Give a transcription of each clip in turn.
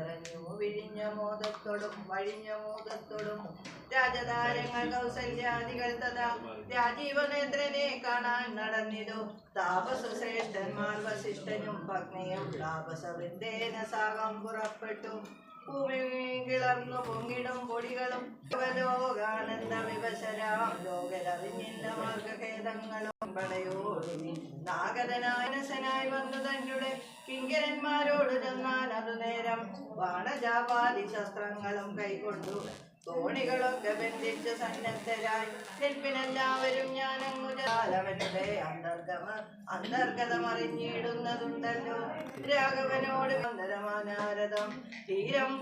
നിറഞ്ഞു വിഴിഞ്ഞ മോദത്തോടും വഴിഞ്ഞ മോദത്തോടും രാജതാരങ്ങൾ കൗസല്യാദികൾ തഥാ രാജീവനേന്ദ്രനെ കാണാൻ നടന്നിതു. താപസശ്രേഷ്ഠന്മാർ വസിഷ്ഠനും പത്നിയും താപസവൃന്ദേന സാഗം പുറപ്പെട്ടു. ഭൂമി കിളർന്നു പൊങ്ങിടും പൊടികളും ലോകാനന്ദ വിവശരാം ലോകരറിഞ്ഞില്ല മാർഗഖേദങ്ങളും പടയോടുമി നാഗരനായനസനായി വന്നു തന്നുടെ കിങ്കരന്മാരോട് ചെന്നാൽ അതു നേരം വാണജാപാതി ശസ്ത്രങ്ങളും കൈക്കൊണ്ടു തോണികളൊക്കെ ബന്ധിച്ച് സന്നദ്ധരായി നിൽപ്പിനെല്ലാവരും ഞാനങ്ങുജാലവനുടെ അന്തർഗതമറിഞ്ഞിടുന്നതുണ്ടല്ലോ. രാഘവനോട് മന്ദരമാനാരദം തീരം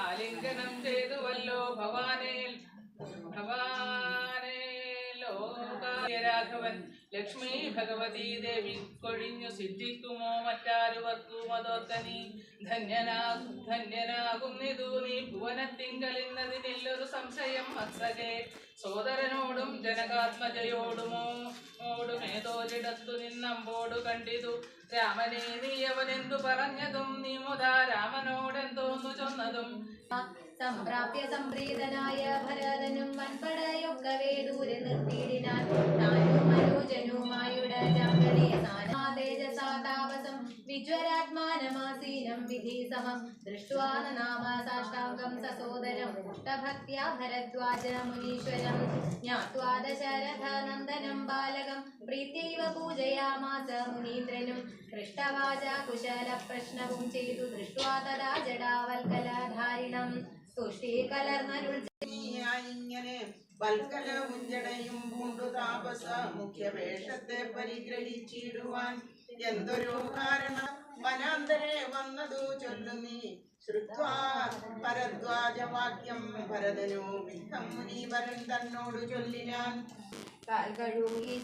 ആലിംഗനം ചെയ്തുവല്ലോ രാഘവൻ. ലക്ഷ്മി ഭഗവതി ദേവി കൊഴിഞ്ഞു സിദ്ധിക്കുമോ മറ്റാരുവർക്കും അതോർക്കനീ. ധന്യനാകുന്നിതു നീ ഭുവനത്തിങ്കലിന്നതിനില്ലൊരു സംശയം മത്സകേ. സോദരനോടും ജനകാത്മജയോടുമേതോരിടത്തു നിന്നമ്പോടു കണ്ടിതു. രാമനെ നീ അവനെന്തു പറഞ്ഞതും നീ മുതാ രാമനോടെന്തോന്നു ചൊന്നതും. സംപ്രാപ്യ സംപ്രീതനായ ഭരതനും വൻപടയൊക്കവേ ദൂരെ നിർത്തിയിടിനാൻ. താനും മനോജനുമായുടെ ജാഗരേ തേജസാ താപസം വിജ്വരാത്മാനമാസീനം വിധി സമം ദൃഷ്ട്വാ നാമ സാഷ്ടാംഗം സസോദരം ഭക്ത്യാ ഭരദ്വാജ മുനീശ്വരം ജ്ഞാത്വാ ദശരഥനന്ദനം ബാലകം പ്രീത്യൈവ പൂജയാമാസ മുനീന്ദ്രനും. പൃഷ്ടവാച കുശല പ്രശ്നവും ചെയ്തു ദൃഷ്ട്വാ തഥാ ജടാവൽക്കലധാരിണം തുഷ്ടീകലർന്നരുൾ ഇങ്ങനെ വൽക്കലവും ജടയും പൂണ്ടു താപസ മുഖ്യ വേഷത്തെ പരിഗ്രഹിച്ചിടുവാൻ എന്തൊരു കാരണം വനാന്തരെ വന്നതു ചൊല്ലു നീ. ശ്രുത്വാ ഭരദ്വാജവാക്യം ഭരതനു മിഥം മുനീവരൻ തന്നോട് ചൊല്ലിനാൻ. കാൽകഴുകി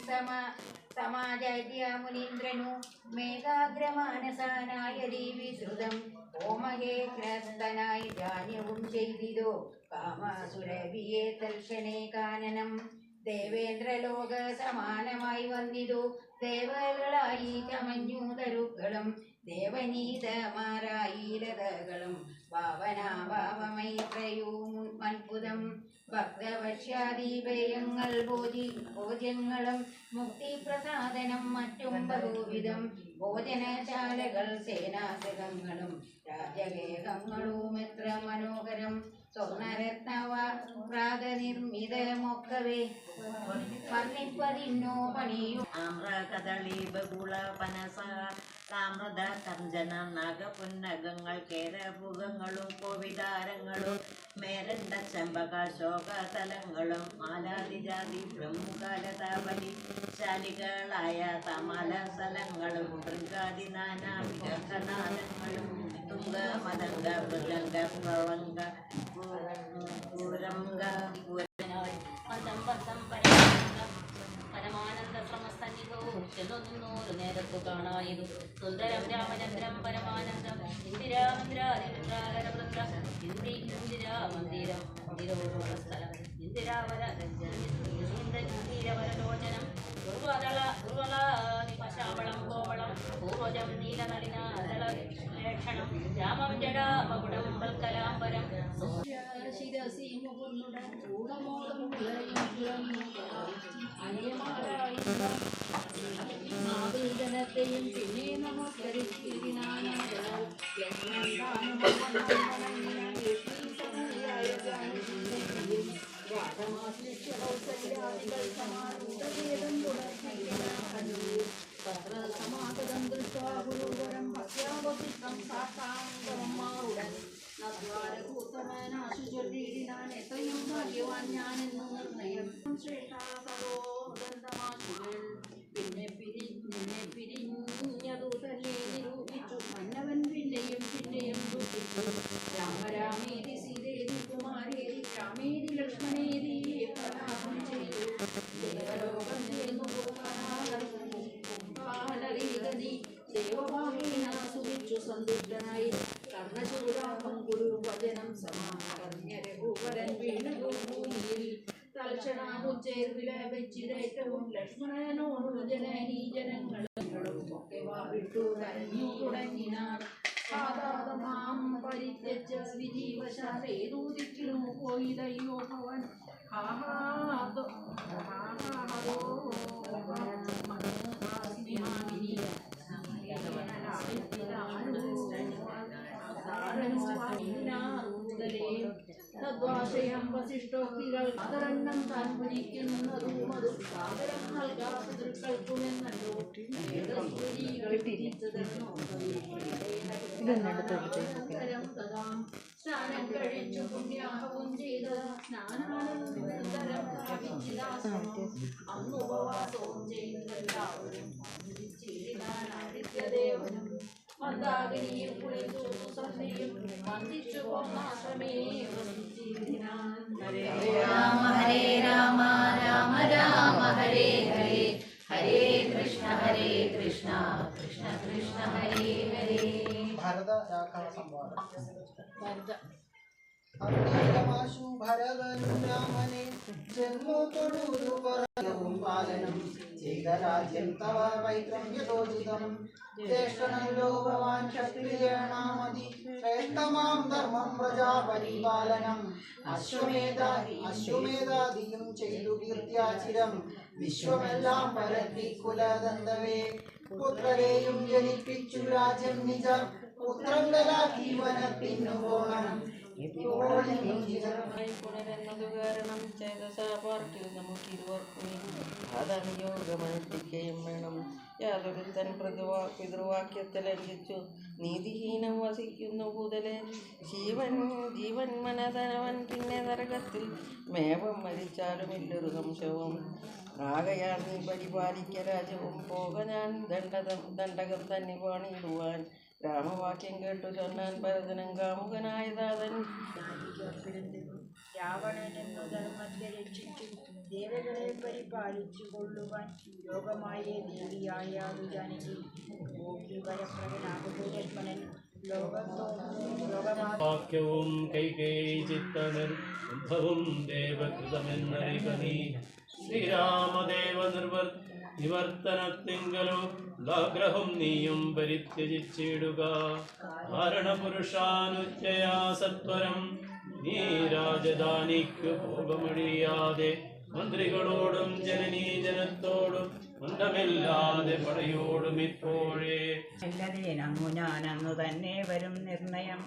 സമാചാര്യ മുനീന്ദ്രനു മേഘാഗ്രമാനസാനായ വിശ്രുതം ഓമഹേഗ്രസ്തനായി ധാന്യവും ചെയ്തിതോ കാമസുരഭിയെ തൽക്ഷണേ കാനനം. ദേവേന്ദ്രലോക സമാനമായി വന്നിതു ദേവകളായി ചമഞ്ഞു തരുക്കളും ദേവനീതമാരായി ലതകളും ഭാവനാഭാവമൈത്രയും അത്ഭുതം. ഭക്തവക്ഷ്യാദീപേയങ്ങൾ ഭോജ്യങ്ങളും മുക്തിപ്രസാദനം മറ്റും ബഹുവിധം. ഭോജനശാലകൾ സേനാസകങ്ങളും രാജഗേഹങ്ങളും എത്ര മനോഹരം. സ്വർണരത്നവാദനിർമ്മിതമൊക്കവേ വർണ്ണിപ്പതിന്നോ പണിയും. ആമ്രകദളി ബഹുള പനസ താമ്രത കർജന നാഗപുന്നകങ്ങൾ കേരഭുഗങ്ങളും കോവിതാരങ്ങളും മേരണ്ട ചെമ്പക ശോകതലങ്ങളും മാലാതിജാതി ബ്രഹ്മകാലതാപലി ശാലികളായ തമാല സ്ഥലങ്ങളും മൃഗാദി നാനാവിധനാദങ്ങളും തുങ്ക മതംഗ മൃഗംഗ പ്രവംഗ പൂരംഗ പരമാനന്ദ ശ്രമസന്നിധവും ചെന്നൊന്നൂറ് നേരത്തു കാണായതു. സുന്ദരം രാമചന്ദ്രം പരമാനന്ദം ഇന്ദിരാമന്ദിരാതിവൃന്ദ ഇന്ദിരാമന്ദിരം മന്ദിരോടുള്ള സ്ഥലം ഇന്ദിരാവരലോചനം ദുർവലാനിപശാവളം കോവളം പൂർവജം നീലനളിനാദളക്ഷണം രാമം ജടാമകുടം വൽക്കലാംബരം ശിരസി മുകുന്നുടൻ ഊണമോടും ജനത്തെയും പിന്നെ നമസ്കരിച്ചിരിനാനാദരാൽ സമാഗതം ദൃഷ്ട്വാ ഗുരുവരം ഭക്യാവസിഷ്ടം സാഷ്ടാംഗം മാറുടൻ നദ്വാരകൂത്തമനാശു ചൊല്ലിയിടിനാൻ എത്രയും ഭാഗ്യവാൻ ഞാനെന്നു നിർണയം. ശ്രേഷ്ഠാസരോദന്തമാശുകൾ പിന്നെ പിരിഞ്ഞതു തന്നെ നിരൂപിച്ചു മന്നവൻ പിന്നെയും ദുഃഖിച്ചു. രാമരാമേതി സീതേതി കുമാരേതി രാമേതി ലക്ഷ്മണേതി പ്രലാപം ചെയ്തു. ദേവലോകം നേർന്നു കാലരീകതി ദേവഭാഗേന സുഖിച്ചു സന്തുഷ്ടനായി കർണശൂലാഭം ഗുരുവചനം സമാഹർണ്യ രഘുവരൻ വീണു ഭൂമിയിൽ തൽക്ഷണാമുച്ചേർവിലവെച്ചിതേറ്റവും ലക്ഷ്മണനോടു ജനനീ ജനങ്ങളും ഒക്കെ വാവിട്ടു കരഞ്ഞു തുടങ്ങിനാർ. വശാൽ ഏതോ ദിക്കിലോ പോയിതയ്യോ ഭവൻ തദ്വാശയം വസിഷ്ഠോക്തികൾ അതരണ്ണം താൻ ഭജിക്കുന്നതും അതും സാദരം നൽകാ പിതൃക്കൾക്കുമെന്നല്ലോ സ്നാനം കഴിച്ചു പുണ്യാഹവും ചെയ്ത് സ്നാനാനന്തരം അന്ന് ഉപവാസവും ചെയ്തെല്ലാവരും ആദിത്യദേവനും മന്ദാകിനിയും കുളിച്ചു സന്ധ്യയും വന്ദിച്ചു പോന്നാശ്രമേ വസിച്ചിരുന്നാൻ. ഹരേ രാമ രാമ രാമ ഹരേ ഹരേ ഹരേ കൃഷ്ണ കൃഷ്ണ കൃഷ്ണ ഹരേ ഹരേ. ഭരത രാഘവ സംവാദം. അർദ്ധമാശു ഭരതനും രാമനെ ജന്മോതൊടു പറയവും പാലനം ചെയ്ത രാജ്യം തവ വൈക്രമ്യതോജിതം ജ്യേഷ്ഠനല്ലോ ഭവാൻ ക്ഷത്രിയേണാമതി ശ്രേഷ്ഠമാം ധർമ്മം പ്രജാപരിപാലനം അശ്വമേധാദിയും ചെയ്തു കീർത്തിയാചിരം വിശ്വമെല്ലാം പരത്തി കുലദന്തവേ പുത്രരെയും ജനിപ്പിച്ചു രാജ്യം നിജ പുത്രങ്കലാക്കി വനത്തിനു പോണം പുനരെന്നതു കാരണം ചേതസാപാർട്ടിൽ നമുക്കിരുവർക്കും അതാണ് യോഗമനുഷ്ഠിക്കുകയും വേണം. യാതൊരുത്തൻ പിതൃവാക്യത്തെ ലംഘിച്ചു നീതിഹീനം വസിക്കുന്നു കൂതലെ ജീവൻ മനധനവൻ പിന്നെ നരകത്തിൽ മേവം മരിച്ചാലും ഇല്ലൊരു സംശയവും. ആകയാൽ നീ പരിപാലിക്ക രാജ്യവും പോക ഞാൻ ദണ്ഡകം തന്നെ പണിയിടുവാൻ. രാമവാക്യം കേട്ടു ചൊന്നാൻ ഭരതനും കാമുകനായ ദാതൻ. രാവണനെന്നു ധർമ്മത്തെ രക്ഷിച്ചു ദേവകളെ പരിപാലിച്ചു കൊള്ളുവാൻ യോഗമായ ദേവിയായ ജാനകി വരപ്രകനാകുലക്ഷ്മണൻ വാക്യവും കൈകേയി ചിത്തനൻ ഉദ്ഭവം ദേവകൃതമെന്നറികനീ ശ്രീരാമദേവ നിവർത്തനത്തിങ്കലോ ലാഗ്രഹം നീയും പരിത്യജിച്ചിടുക. കാരണപുരുഷാനുജ്ജയാ സത്വരം നീ രാജധാനിക്കു പോകമൊഴിയാതെ മന്ത്രികളോടും ജനനീജനത്തോടും മന്ദമില്ലാതെ പടയോടും ഇപ്പോഴേ. നങ്ങു ഞാനന്നു തന്നെ വരും നിർണയം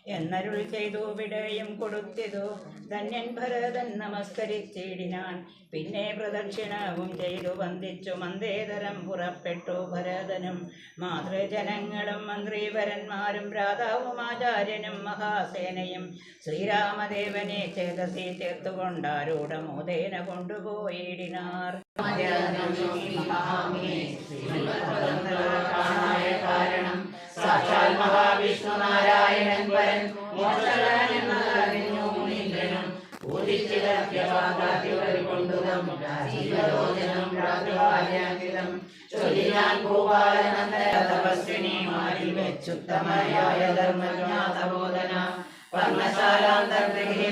എന്നരുൾ ചെയ്തു വിടയും കൊടുത്തിതു. ധന്യൻ ഭരതൻ നമസ്കരിച്ചിടിനാൻ പിന്നെ പ്രദക്ഷിണവും ചെയ്തു വന്ദിച്ചു മന്ദേതരം പുറപ്പെട്ടു ഭരതനും മാതൃജനങ്ങളും മന്ത്രിവരന്മാരും ഭ്രാതാവും ആചാര്യനും മഹാസേനയും ശ്രീരാമദേവനെ ചേതസി ചേർത്തുകൊണ്ടാരൂഢമോദേന കൊണ്ടുപോയിടിനാർ. കാരണം സാക്ഷാൽ മഹാവിഷ്ണു നാരായണൻ പരൻ തപസ്വിനിമാരിൽ വെച്ചുത്തമയായ ധർമ്മജ്ഞാതബോധന പർണശാലാന്തർഗൃഹേ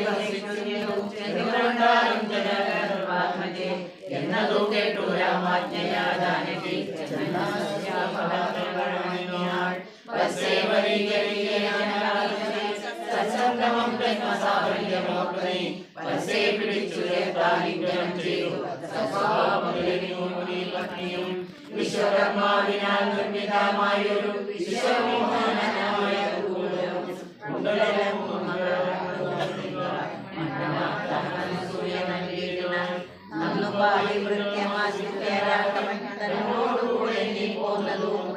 എന്നതു കേട്ടു രാമാജ്ഞയാ ജാനകി സത്സംഗമം പത്നിയും വിശ്വകർമാവിനാൽ നിർമ്മിതമായൊരു വിശ്വമോഹനമായ തന്നോടുകൂടെ നീ പോന്നതും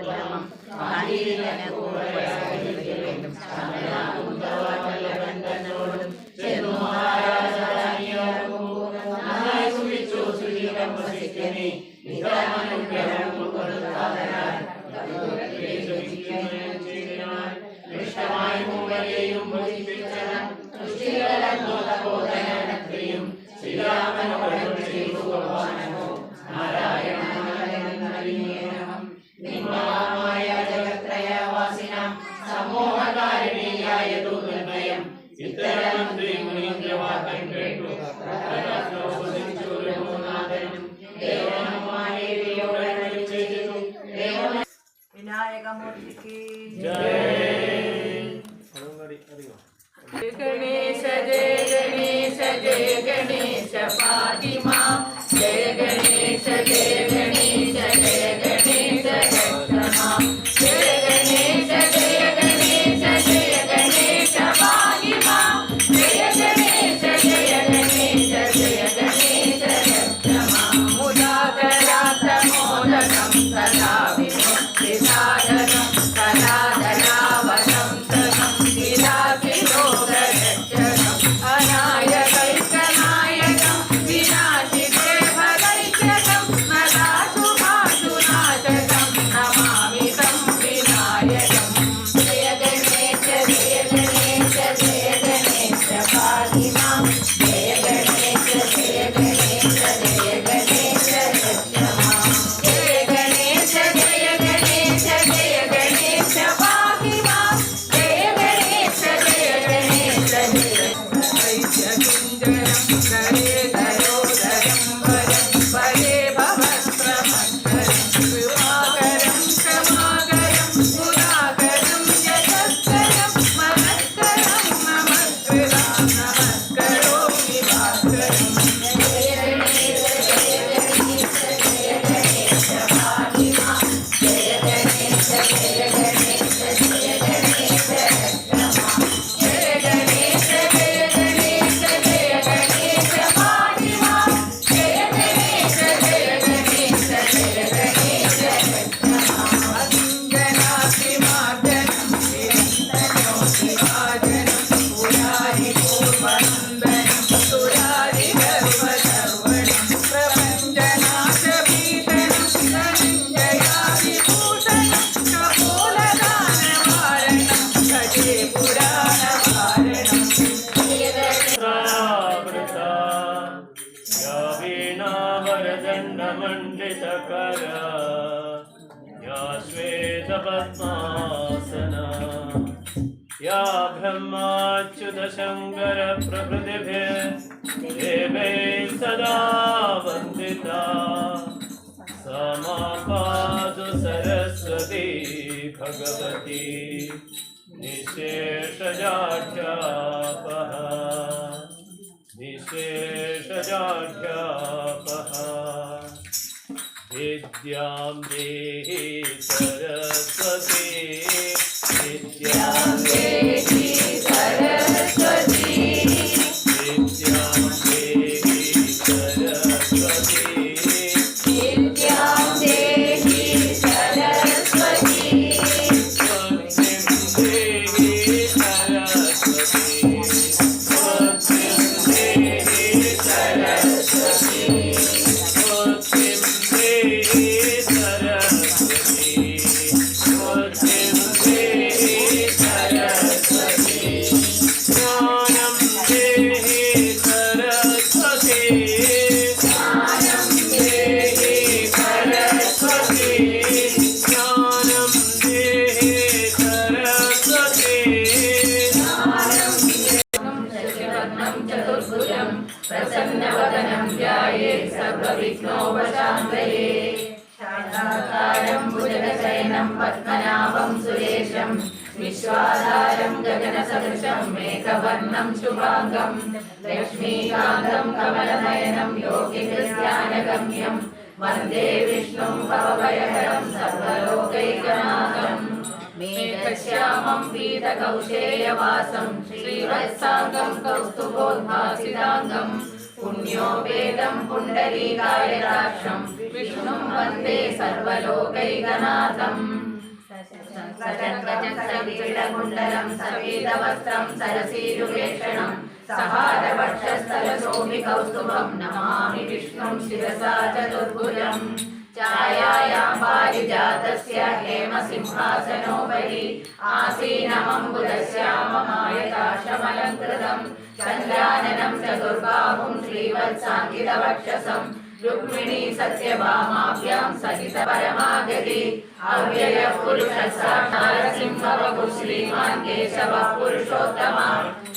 തന്നോടും ചെന്നു മഹാരാജാനിയായി സുഖിച്ചു സുഖീരം വസിക്കണേ ഇഷ്ടമായി മൂവരെയും ബോധനത്തെയും ശ്രീരാമനോടും ചെയ്തു നാരായണ നിന്മായ ജഗത്രയവാസിനാം സമൂഹകാരിണിയായ ദുർനിർണയം ഇത്തരമന്ത്രി മുനീന്ദ്രവാക്യം കേട്ടു വിനായകമൂർത്തിക്ക് ജയ. पद्मासना या ब्रह्माच्युतशङ्करप्रभृतिभिः देवैः सदा वन्दिता सा मा पातु सरस्वती भगवती निःशेषजाढ्यापः निःशेषजाढ्यापः विद्यां देहि सरस्वती विद्यां देहि सरस्वती विद्यां देहि सरस्वती विद्यां देहि सरस्वती प्रसन्नवदनं ध्यायेत् सर्वविघ्नोपशान्तये शान्ताकारं भुजगशयनं पद्मनाभं सुरेशं विश्वाधारं गगनसदृशं मेघवर्णं शुभाङ्गं लक्ष्मीकान्तं कमलनयनं योगिनिर्ध्यानगम्यं वन्दे विष्णुं भवभयहरं सर्वलोकैकनाथम् मेघश्यामं पीतकौशेयवासं श्रीवत्साङ्गं कौस्तुभोद्भासिताङ्गं पुण्यो वेदं पुण्डरीकायताक्षं विष्णुं वन्दे सर्वलोकैकनाथम् सचक्रचक्रवीडकुण्डलं सफेदवस्त्रं सरसीरुवेक्षणं सहारवक्षस्थलशोभिकौस्तुभं नमामि विष्णुं शिरसा चतुर्भुजम् छायायां पारिजातस्य हेमसिंहासनोपरि आसीनमम्बुदश्याममायताशमलङ्कृतं चन्द्राननं चतुर्बाहुं श्रीवत्साङ्कितवक्षसं रुक्मिणी सत्यभामाभ्यां सहितपरमागति अव्ययः पुरुषः साक्षात् श्रीमान् केशवः पुरुषोत्तमः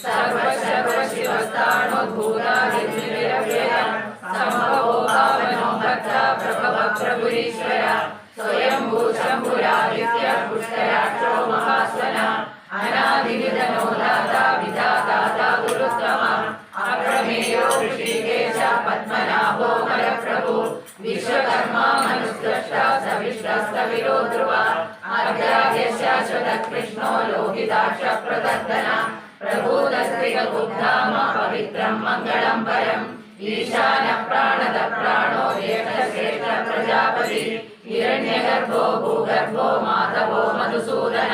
सर्वशर्वशिवस्ताणो भूतादिव्यः सम्भवो भावनो भक्ता प्रभवः प्रभुरीश्वर स्वयंभू शम्भुरादित्यः पुष्कराक्षो महास्वना अनादिनिधनो दाता विधाता गुरुत्तमः अप्रमेयो ऋषिकेशः पद्मनाभो हरप्रभु विश्वकर्मा मनुस्रष्टा सविश्रस्तविरो ध्रुवः अग्राह्य शाश्वतः कृष्णो लोहिताक्ष प्रदर्दना प्रभूतस्त्रिगुप्धाम पवित्रं मङ्गलं परम् ईशान प्राणद प्राणो ज्येष्ठश्रेष्ठ प्रजापति हिरण्यगर्भो भूगर्भो माधवो मधुसूदन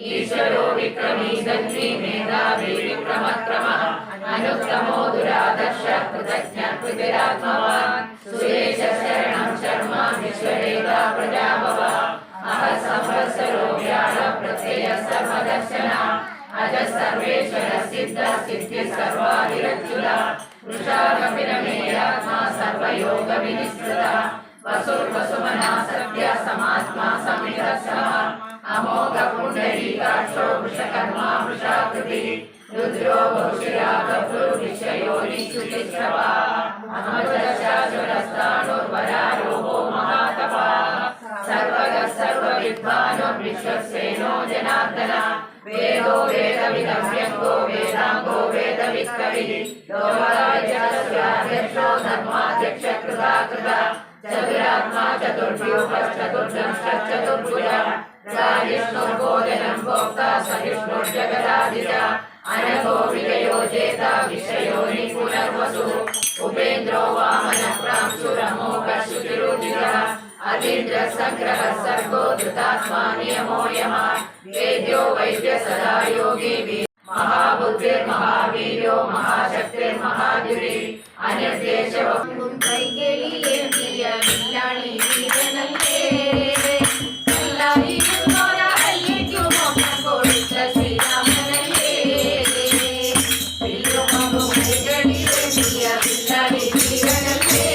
ईश्वरो विक्रमी सन्नि मेधावी विक्रमक्रमः अनुत्तमो दुरादर्श कृतज्ञ कृतिरात्मवान् सुरेश शरणं शर्म विश्ववेदा प्रजाभव अह संवत्सरो व्याळ प्रत्यय सर्वदर्शन अज सर्वेश्वर सिद्ध सिद्धि सर्वाधिरच्युत वृषाकपिरमेयात्मा सर्वयोग विनिश्रुता वसुर्वसुमना सत्य समात्मा समितः अमोघ पुण्डरीकाक्षो वृषकर्मा वृषाकृति रुद्रो बहुशिरा विषयोनिश्रुतिश्रवा अमृतशाश्वतस्थाणुर्वरारोहो महातपाः सर्वगः सर्वविद्वानो विश्वसेनो जनार्दन वेदो वेदविदव्यङ्गो वेदाङ्गो वेदवित्कविः लोकाध्यक्षो धर्माध्यक्ष कृता चतुरात्मा चतुर्व्यूहश्चतुर्दंश्चतुर्भुजः राजिष्णुर्भोजनं भोक्ता सहिष्णुर्जगदाधिजा अनघो विजयो जेता विषयोनि पुनर्वसु उपेन्द्रो वामनः प्रांशुरमोघः शुचिरुचिरः अतीन्द्रः सग्रहः सर्गो धृतात्मा नियमो यमः वेद्यो वैद्य सदा योगी महाबुद्धिर्महावीर्यो महाशक्तिर्महाधुरी अनिर्देशो कैकेयीय विल्लाणि वीरनल्ले कल्लारियुनोर हल्लेजु मोक्ष कोडित श्रीरामनल्ले विल्लुमगु कैकेयीय विल्लाणि वीरनल्ले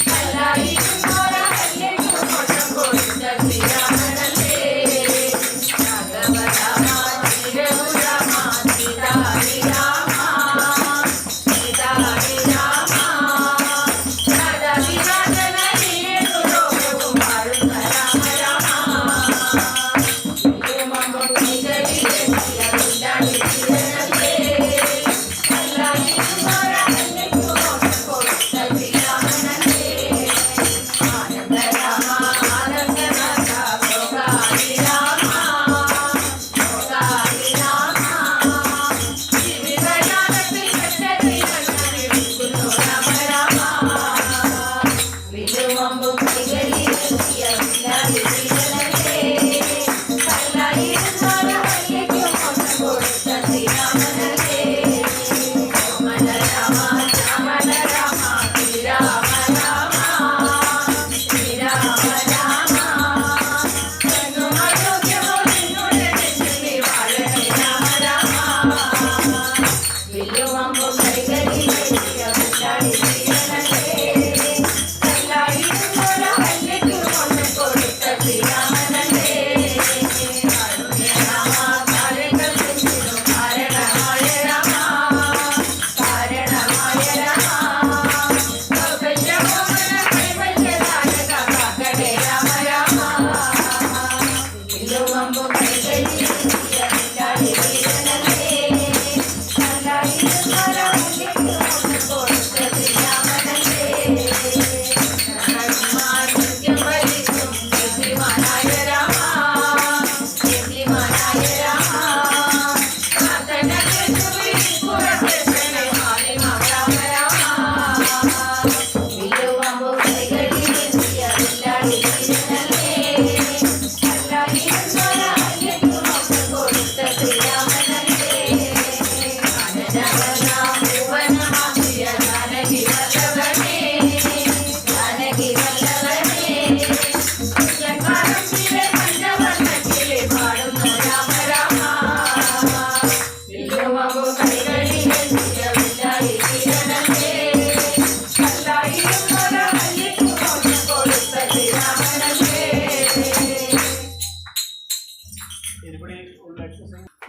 कल्लारियुनोर हल्लेजु मोक्ष कोडित श्रीरामनल्ले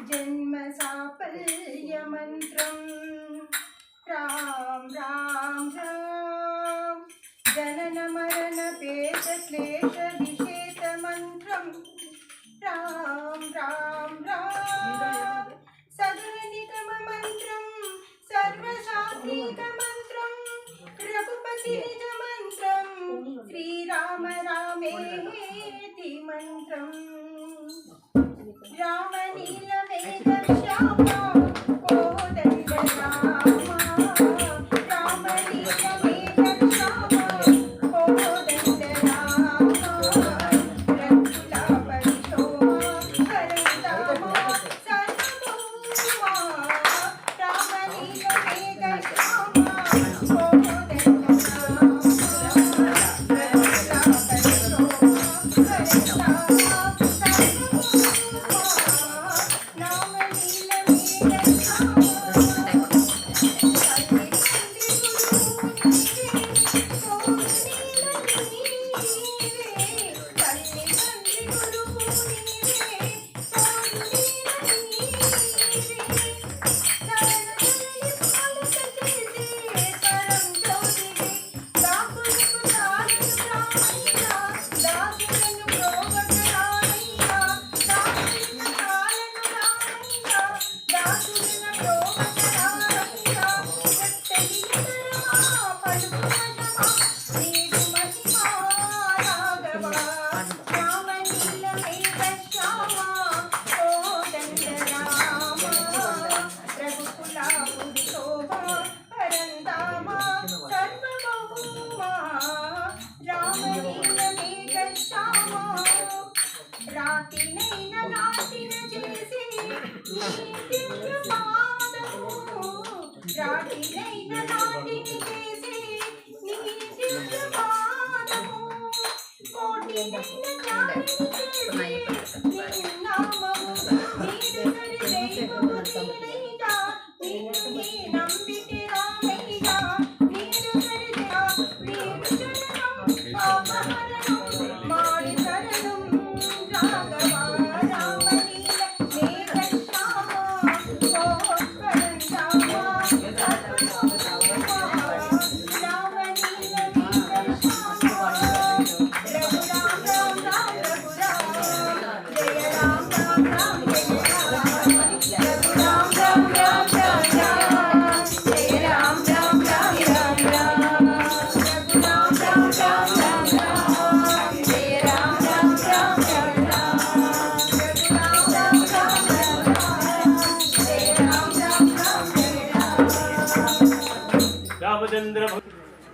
జన్మ సాఫల్య మంత్రం రామ్ రామ్ రామ్ జనన మరణ పేద క్లేశ విషేత మంత్రం రామ్ రామ్ రామ్ సగుణ నిగమ మంత్రం సర్వశాస్త్రీక మంత్రం రఘుపతి నిజ మంత్రం శ్రీరామ రామేతి మంత్రం రామ నీల వేద శ్యామ కోదండ రామ రామ నీల వేద శ్యామ కోదండ రామ రఘుల పరిశోభ హరంతమ సర్వభౌమ రామ నీల వేద శ్యామ కోదండ Rama రఘుల పరిశోభ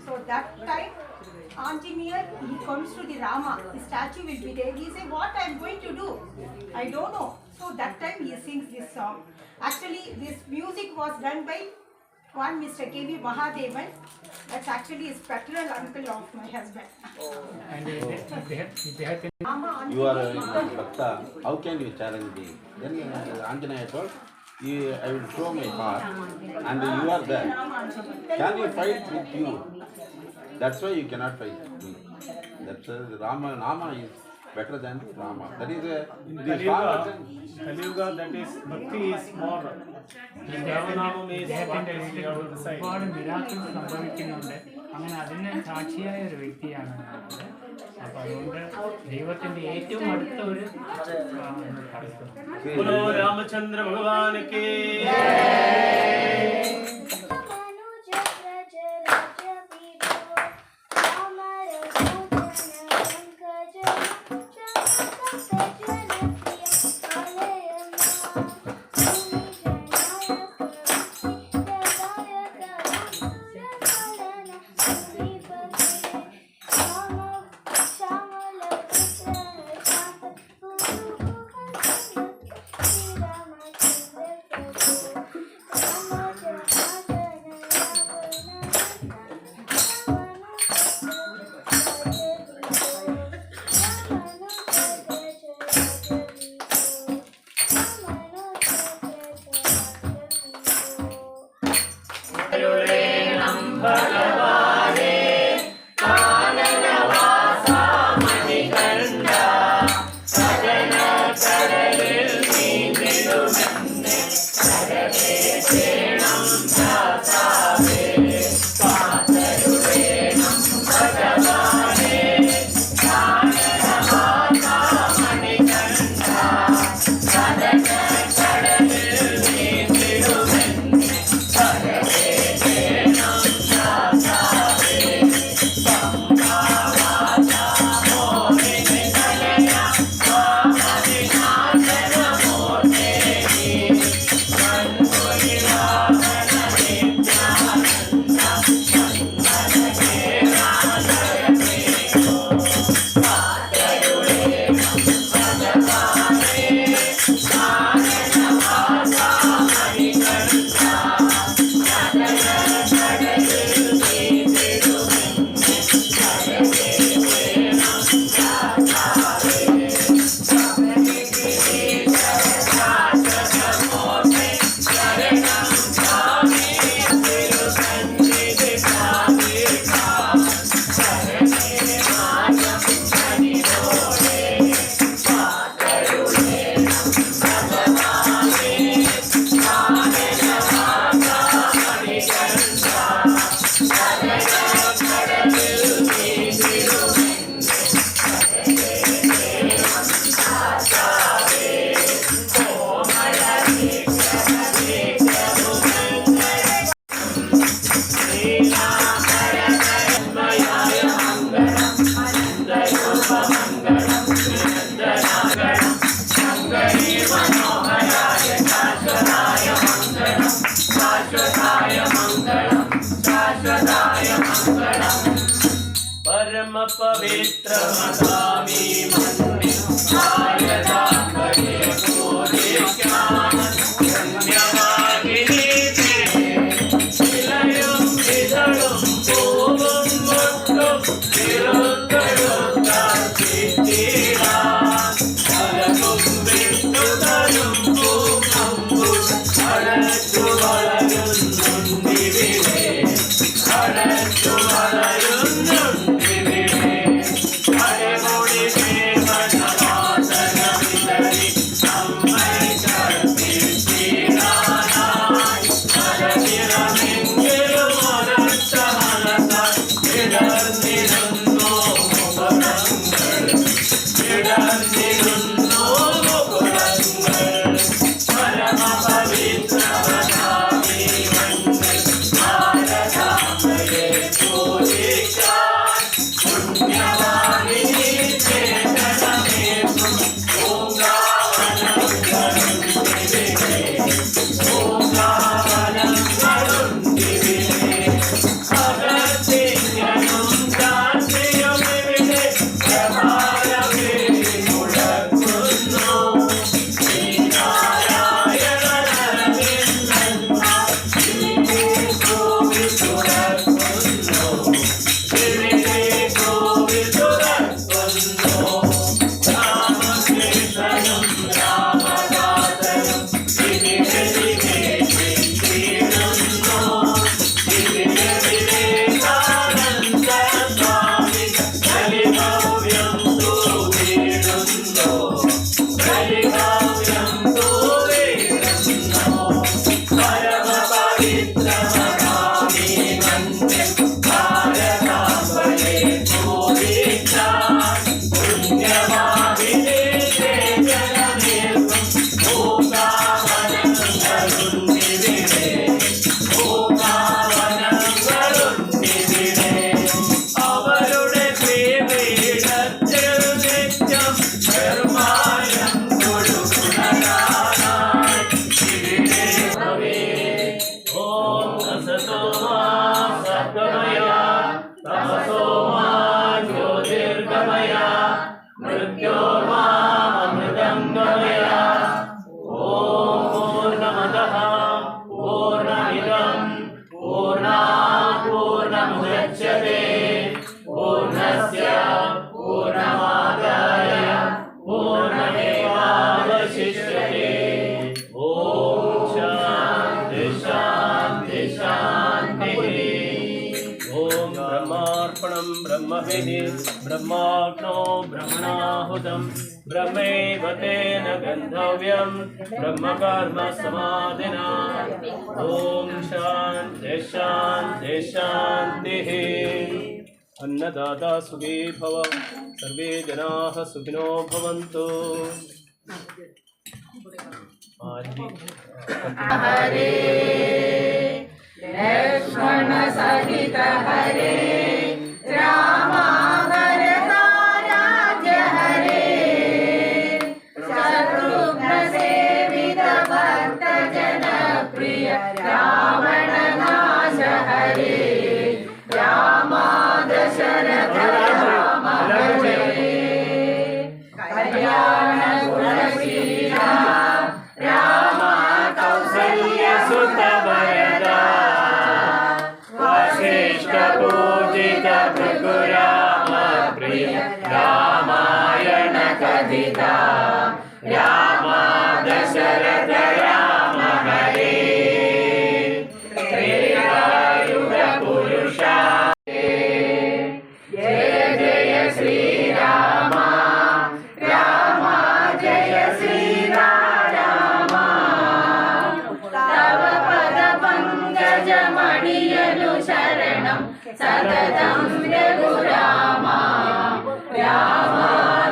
So that time, Anjaneya, he comes to the Rama, the statue will be there. He says, what I am going to do? I don't know. So that time he sings this song. Actually, this music was done by one Mr. K.V. Mahadevan. That's actually his paternal uncle of my husband. You are a Bhakta. How can you challenge me? Then Anjaneya told, I will show my heart and you are there. Can you fight with you? That's why you cannot fight me. That's Rama. Nama is better than Rama. That is a Kaliyuga, that is Bhakti is more. Ramanamam is what is on the side. Miracles സംഭവിക്കുന്നുണ്ട്. അങ്ങനെ അതിന് സാക്ഷിയായ ഒരു വ്യക്തിയാണ് ഞാനത്. അപ്പൊ അതുകൊണ്ട് ദൈവത്തിന്റെ ഏറ്റവും അടുത്ത ഒരു बोलो रामचंद्र भगवान की Rama പവിത്രമതാമി മന്ദിർ ഭാരതാംബയെ പൂജിക്കാം പുണ്യവാഹിനി ഇലയും ഇതളും പൂവും മുട്ടും തിരുത്തെടുത്തീരാം പലകും വിട്ടുതരും പൂക്കമ്പും അടച്ചു വളരുന്നുണ്ടിവിടെ അടച്ചു വളരുന്നുണ്ടിവിടെ അരമൊഴി ദേവനവാസനവിതരി നമ്മൈ കർത്തിത്തീരാനായി പലതിരമെങ്കിലും ഒരൊറ്റ മനസ്സാൽ ഇടർന്നിരുന്നു മുകുളങ്ങൾ ഇടർന്നിരുന്നു മുകുളങ്ങൾ പരമപവിത്രമതാമി മണ്ണിൽ ഭാരതാംബയെ പൂജിക്കാൻ പുണ്യവാഹിനി ചേതനമേകും പൂങ്കാവനങ്ങളുണ്ടിവിടെ പൂങ്കാവനങ്ങളുണ്ടിവിടെ അകത്തിങ്ങനും ശാന്തിയുമിവിടെ പ്രഭാതവേദി മുഴക്കുന്നു അവരുടെ ശ്രീപീഠത്തിൽ നിത്യം നിർമ്മാണം കൊടുക്കുന്നതായി ഓം അസതോ മാ സദ്ഗമയ തമസോ മാ ജ്യോതിർഗമയ മൃത്യോർമാ അമൃതം ഗമയ ഓം പൂർണ്ണമദഃ പൂർണ്ണമിദം പൂർണ്ണാത് പൂർണ്ണമുദച്യത്തെ പൂർണ്ണസ്യ പൂർണ്ണമാദായ പൂർണ്ണമേവാവശിഷ്യത്തെ ഓം ശാന്തി ശാന്തി ശാന്തിः ഓം ബ്രഹ്മാർപ്പണം ബ്രഹ്മവിധി ബ്രഹ്മാഗ്നോ ബ്രഹ്മണാഹുതം ब्रह्मैव तेन गन्धव्यं ब्रह्मकर्म समाधिना ॐ शान्ति शान्ति शान्तिः अन्नदाता सुखी भव सर्वे जनाः सुखिनो भवन्तु हरे लक्ष्मण सहित हरे राम भरता राज्य हरे शत्रुघ्न सेवित भक्त जन प्रिय रावण नाश हरे राम दशरथ राम हरे कल्याण गुणशीला राम कौसल्य सुत वरदा वसिष्ठ पूजित भृगुराम प्रिय रामायण कथिता राम दशरथ राम हरे त्रेतायुग पुरुषा जय जय श्री राम राम जय श्री राम तव पद पंकज मणियनु शरणं सततं रघुराम राम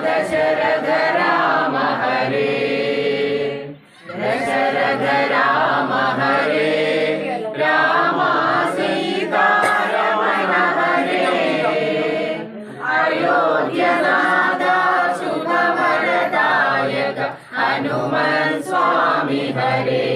दशरथ राम हरे दशरथ राम हरे राम सीतारमण हरे अयोध्यनाथ शुभवरदायक हनुमन् स्वामी हरे